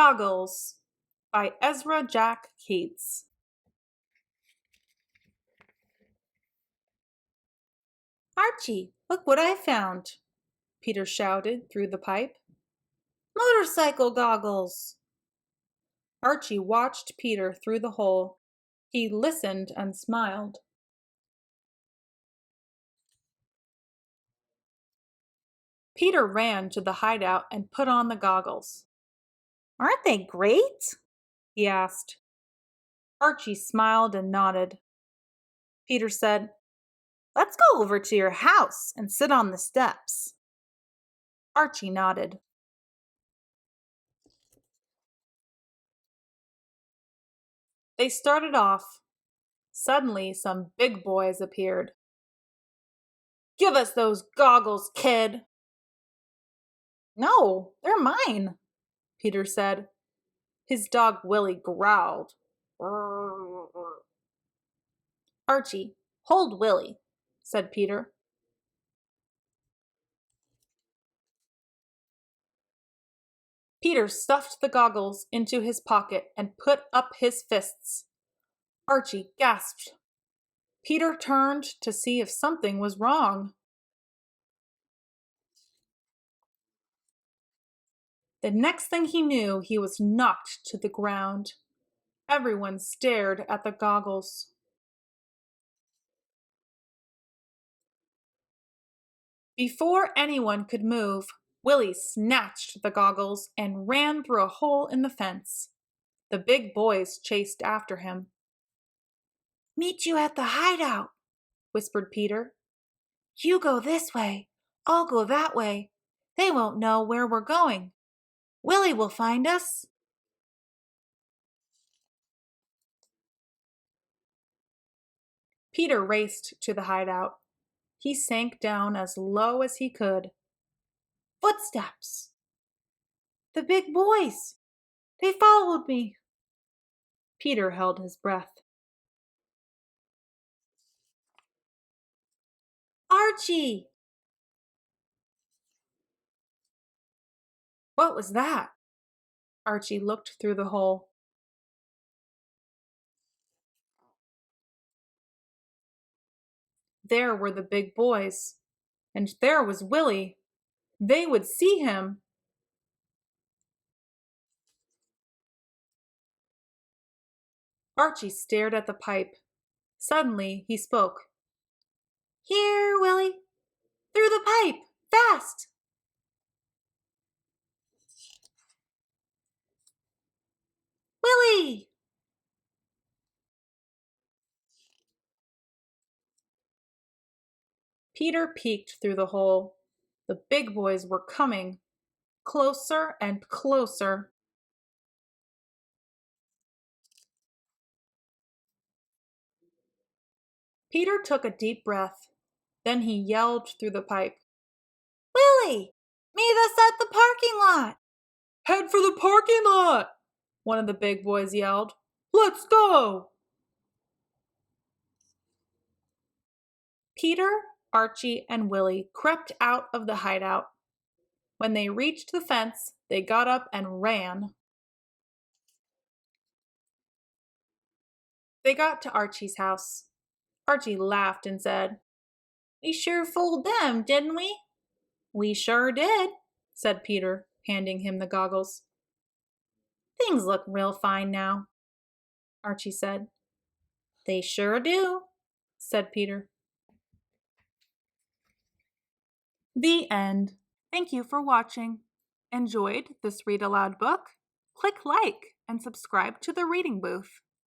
Goggles by Ezra Jack Keats. Archie, look what I found, Peter shouted through the pipe. Motorcycle goggles! Archie watched Peter through the hole. He listened and smiled. Peter ran to the hideout and put on the goggles. Aren't they great? He asked. Archie smiled and nodded. Peter said, Let's go over to your house and sit on the steps. Archie nodded. They started off. Suddenly, some big boys appeared. Give us those goggles, kid! No, they're mine, Peter said. His dog Willie growled. Archie, hold Willie, said Peter. Peter stuffed the goggles into his pocket and put up his fists. Archie gasped. Peter turned to see if something was wrong. The next thing he knew, he was knocked to the ground. Everyone stared at the goggles. Before anyone could move, Willie snatched the goggles and ran through a hole in the fence. The big boys chased after him. Meet you at the hideout, whispered Peter. You go this way, I'll go that way. They won't know where we're going. Willie will find us. Peter raced to the hideout. He sank down as low as he could. Footsteps! The big boys! They followed me! Peter held his breath. Archie! What was that? Archie looked through the hole. There were the big boys, and there was Willie. They would see him. Archie stared at the pipe. Suddenly he spoke. Here, Willie! Through the pipe! Fast! Willie! Peter peeked through the hole. The big boys were coming. Closer and closer. Peter took a deep breath. Then he yelled through the pipe. Willie! Meet us at the parking lot! Head for the parking lot! One of the big boys yelled. Let's go! Peter, Archie, and Willie crept out of the hideout. When they reached the fence, they got up and ran. They got to Archie's house. Archie laughed and said, We sure fooled them, didn't we? We sure did, said Peter, handing him the goggles. Things look real fine now, Archie said. They sure do, said Peter. The end. Thank you for watching. Enjoyed this Read Aloud book? Click like and subscribe to the Reading Booth.